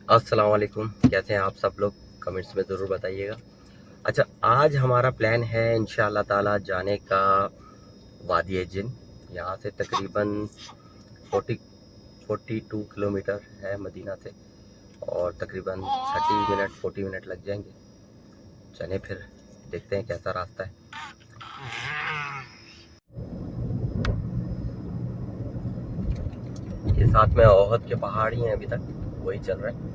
अस्सलाम वालेकुम, कैसे हैं आप सब लोग? कमेंट्स में ज़रूर बताइएगा। अच्छा, आज हमारा प्लान है इंशाअल्लाह ताला जाने का वादी जिन। यहाँ से तकरीबन 40 42 किलोमीटर है मदीना से, और तकरीबन 40 मिनट लग जाएंगे। चलें फिर देखते हैं कैसा रास्ता है। ये साथ में ओहद के पहाड़ ही हैं, अभी तक वही चल रहा है।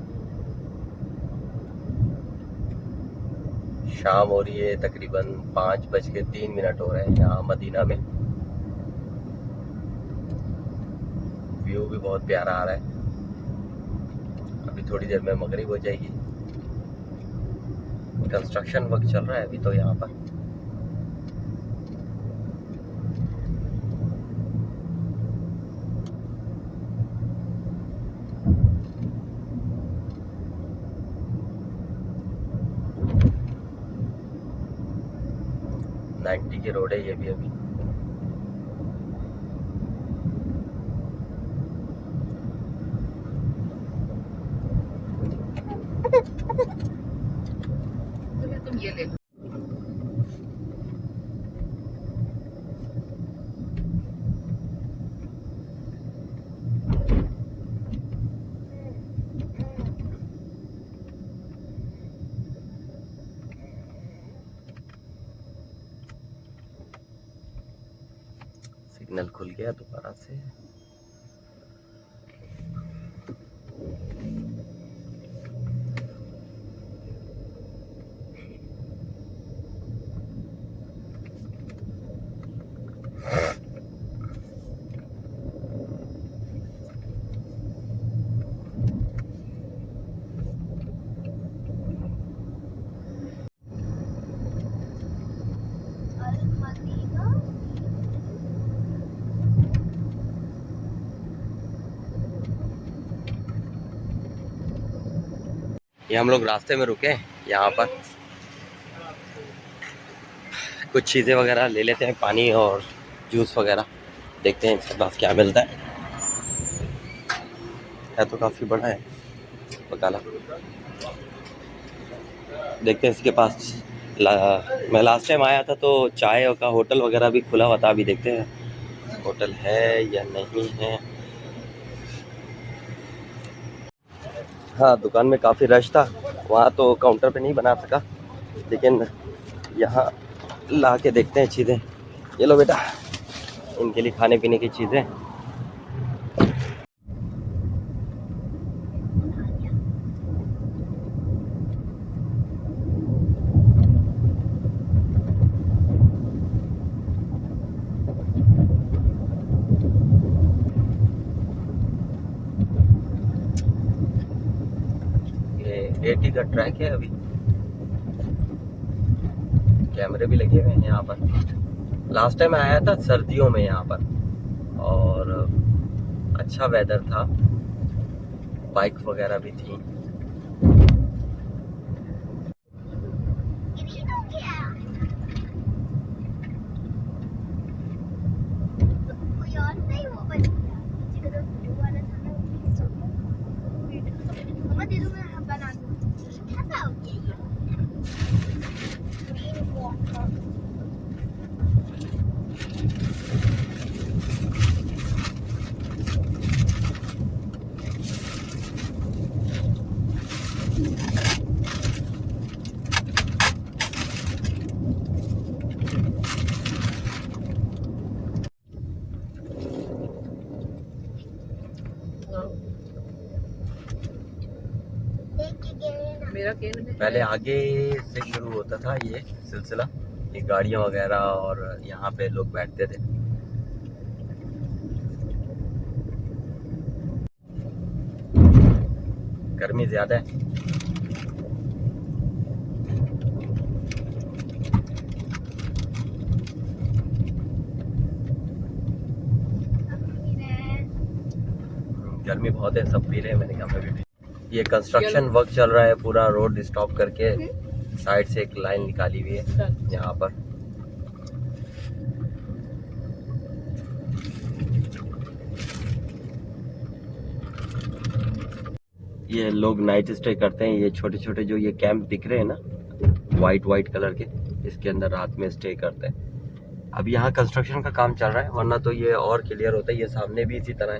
शाम हो रही है, तकरीबन 5:03 हो रहे हैं यहाँ मदीना में। व्यू भी बहुत प्यारा आ रहा है। अभी थोड़ी देर में मगरिब हो जाएगी। कंस्ट्रक्शन वर्क चल रहा है अभी तो यहाँ पर। नाइन्टी की रोड है ये भी अभी। तुम ये ले लो। सिग्नल खुल गया दोबारा से। ये हम लोग रास्ते में रुके हैं, यहाँ पर कुछ चीज़ें वगैरह ले लेते हैं, पानी और जूस वगैरह। देखते हैं इसके पास क्या मिलता है तो काफ़ी बड़ा है बकाला। देखते हैं इसके पास। मैं लास्ट टाइम आया था तो चाय का होटल वगैरह भी खुला हुआ था। अभी देखते हैं होटल है या नहीं है। हाँ, दुकान में काफ़ी रश था, वहाँ तो काउंटर पे नहीं बना सका, लेकिन यहाँ ला के देखते हैं चीज़ें। ये लो बेटा, इनके लिए खाने पीने की चीज़ें। ये 80 का ट्रैक है अभी। कैमरे भी लगे हुए हैं यहाँ पर। लास्ट टाइम आया था सर्दियों में यहाँ पर, और अच्छा वेदर था, बाइक वगैरह भी थी। मेरा केन में पहले आगे से शुरू होता था ये सिलसिला, ये गाड़ियाँ वगैरह, और यहाँ पे लोग बैठते थे। गर्मी ज़्यादा है। गर्मी बहुत है, सब पी रहे हैं, मैंने कहा मैं भी पी। ये कंस्ट्रक्शन वर्क चल रहा है, पूरा रोड स्टॉप करके साइड से एक लाइन निकाली हुई है यहाँ पर। ये लोग नाइट स्टे करते हैं। ये छोटे छोटे जो ये कैंप दिख रहे हैं ना, वाइट कलर के, इसके अंदर रात में स्टे करते हैं। अभी यहाँ कंस्ट्रक्शन का काम चल रहा है, वरना तो ये और क्लियर होता है। ये सामने भी इसी तरह है।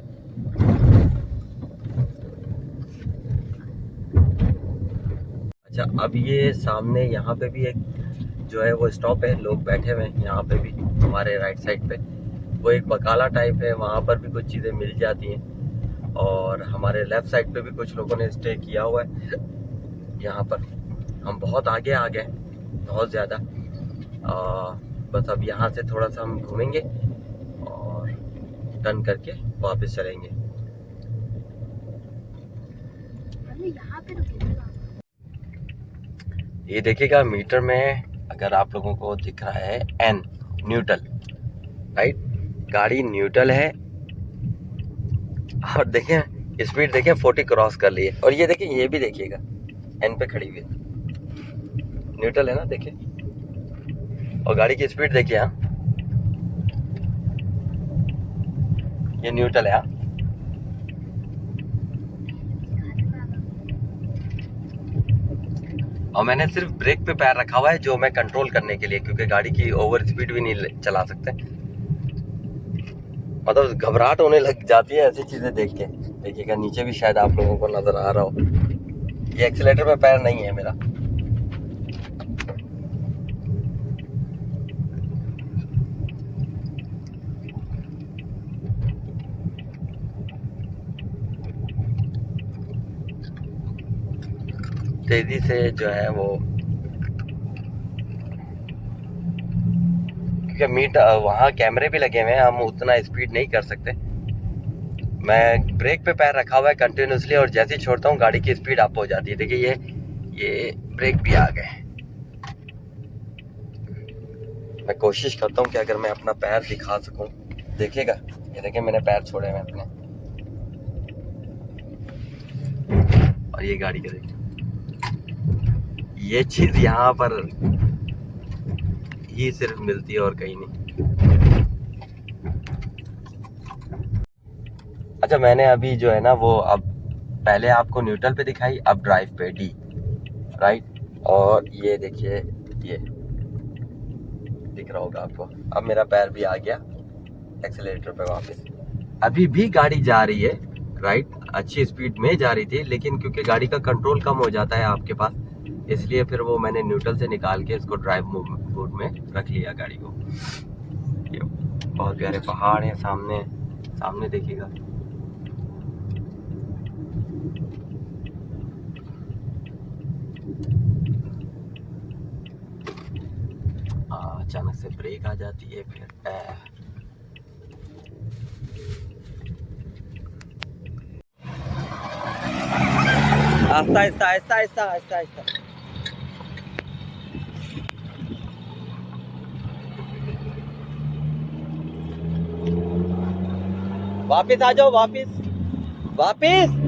अच्छा, अब ये सामने यहाँ पे भी एक जो है वो स्टॉप है, लोग बैठे हुए हैं यहाँ पे भी। हमारे राइट साइड पे वो एक बकाला टाइप है, वहाँ पर भी कुछ चीज़ें मिल जाती हैं। और हमारे लेफ्ट साइड पे भी कुछ लोगों ने स्टे किया हुआ है यहाँ पर। हम बहुत आगे आ गए, बहुत ज़्यादा। बस अब यहाँ से थोड़ा सा हम घूमेंगे और टर्न करके वापस चलेंगे। यहाँ पे रुकेगा। ये देखिएगा मीटर में, अगर आप लोगों को दिख रहा है एन, न्यूट्रल, राइट, गाड़ी न्यूट्रल है। और देखें स्पीड, देखें 40 क्रॉस कर ली है। और ये देखिए, ये भी देखिएगा एन पे खड़ी हुई है, न्यूट्रल है ना, देखिए। और गाड़ी की स्पीड देखिए, हाँ ये न्यूट्रल है। हाँ, और मैंने सिर्फ ब्रेक पे पैर रखा हुआ है, जो मैं कंट्रोल करने के लिए, क्योंकि गाड़ी की ओवर स्पीड भी नहीं चला सकते। मतलब घबराहट होने लग जाती है ऐसी चीजें देख के। देखिएगा नीचे भी शायद आप लोगों को नजर आ रहा हो, ये एक्सीलेटर पे पैर नहीं है मेरा। तेजी से जो है वो, क्योंकि मीटर वहाँ कैमरे भी लगे हुए हैं, हम उतना स्पीड नहीं कर सकते। मैं ब्रेक पे पैर रखा हुआ है कंटिन्यूसली, और जैसे ही छोड़ता हूँ गाड़ी की स्पीड अप हो जाती है। देखिए ये ब्रेक भी आ गए। मैं कोशिश करता हूँ कि अगर मैं अपना पैर दिखा सकूं। देखिएगा, ये देखिए मैंने पैर छोड़े हुए अपने। और ये गाड़ी का देखिए, ये चीज यहाँ पर ही सिर्फ मिलती है और कहीं नहीं। अच्छा, मैंने अभी जो है ना वो, अब पहले आपको न्यूट्रल पे दिखाई, अब ड्राइव पे डी, राइट। और ये देखिए, ये दिख रहा होगा आपको। अब मेरा पैर भी आ गया एक्सीलरेटर पे वापस। अभी भी गाड़ी जा रही है, राइट, अच्छी स्पीड में जा रही थी, लेकिन क्योंकि गाड़ी का कंट्रोल कम हो जाता है आपके पास, इसलिए फिर वो मैंने न्यूट्रल से निकाल के इसको ड्राइव मोड में रख लिया गाड़ी को। ये बहुत प्यारे पहाड़ हैं सामने, सामने देखिएगा। अचानक से ब्रेक आ जाती है फिर। आहिस्ता आहिस्ता आहिस्ता आहिस्ता आहिस्ता आहिस्ता। वापिस आ जाओ, वापिस वापिस।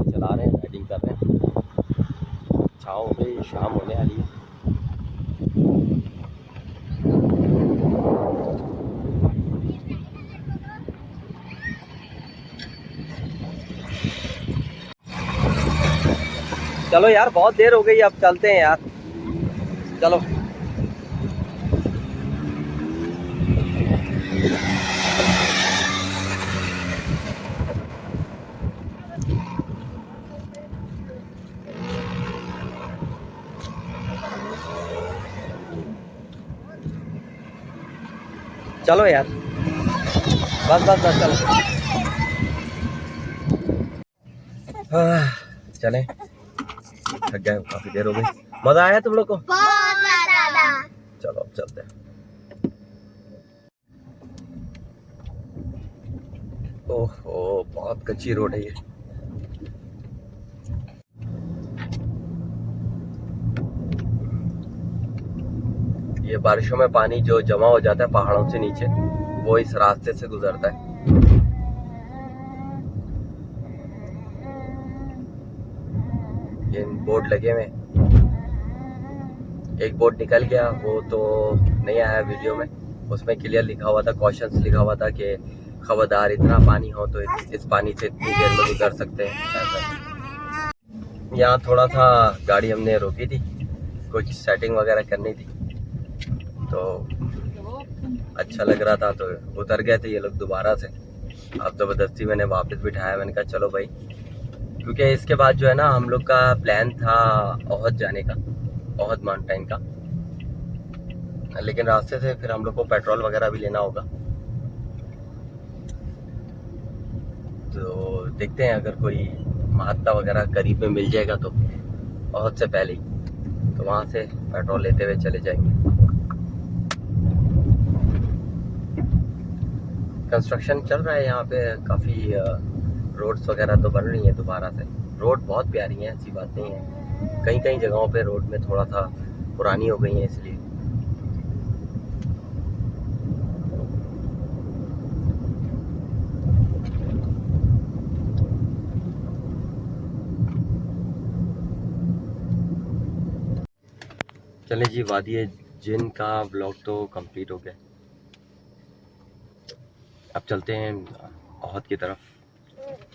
चला रहे हैं, राइडिंग कर रहे हैं। छाँव हो गई, शाम होने वाली है। चलो यार, बहुत देर हो गई, अब चलते हैं यार, चलो। चलो यार, बस बस बस, चलो। चले, थक गए, काफी देर हो गई। मजा आया तुम लोग को? बहुत ज्यादा। चलो अब चलते हैं। ओहो, बहुत कच्ची रोड है ये। ये बारिशों में पानी जो जमा हो जाता है पहाड़ों से नीचे, वो इस रास्ते से गुजरता है। ये बोर्ड लगे हुए, एक बोर्ड निकल गया, वो तो नहीं आया वीडियो में। उसमें क्लियर लिखा हुआ था, कॉशंस लिखा हुआ था कि खबरदार इतना पानी हो तो इस पानी से इतनी देर में गुजर सकते हैं ऐसा। यहाँ थोड़ा सा गाड़ी हमने रोकी थी, कुछ सेटिंग वगैरह करनी थी, तो अच्छा लग रहा था तो उतर गए थे ये लोग दोबारा से। अब ज़बरदस्ती मैंने वापस बिठाया, मैंने कहा चलो भाई, क्योंकि इसके बाद जो है ना हम लोग का प्लान था ओहद जाने का, ओहद माउंटेन का, लेकिन रास्ते से फिर हम लोग को पेट्रोल वगैरह भी लेना होगा। तो देखते हैं अगर कोई महात्मा वगैरह करीब में मिल जाएगा तो ओहद से पहले ही, तो वहाँ से पेट्रोल लेते हुए चले जाएंगे। कंस्ट्रक्शन चल रहा है यहाँ पे, काफ़ी रोड्स वगैरह तो बन रही हैं दोबारा से। रोड बहुत प्यारी है, ऐसी बात नहीं है, कई कई जगहों पे रोड में थोड़ा सा पुरानी हो गई है इसलिए। चलें जी, वादी जिन का व्लॉग तो कंप्लीट हो गया, अब चलते हैं ओहद की तरफ।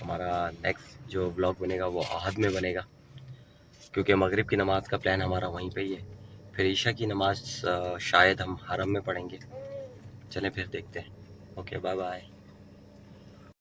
हमारा नेक्स्ट जो व्लॉग बनेगा वो ओहद में बनेगा, क्योंकि मगरिब की नमाज़ का प्लान हमारा वहीं पे ही है। फिर ईशा की नमाज़ शायद हम हरम में पढ़ेंगे। चलें फिर देखते हैं। Okay, bye bye.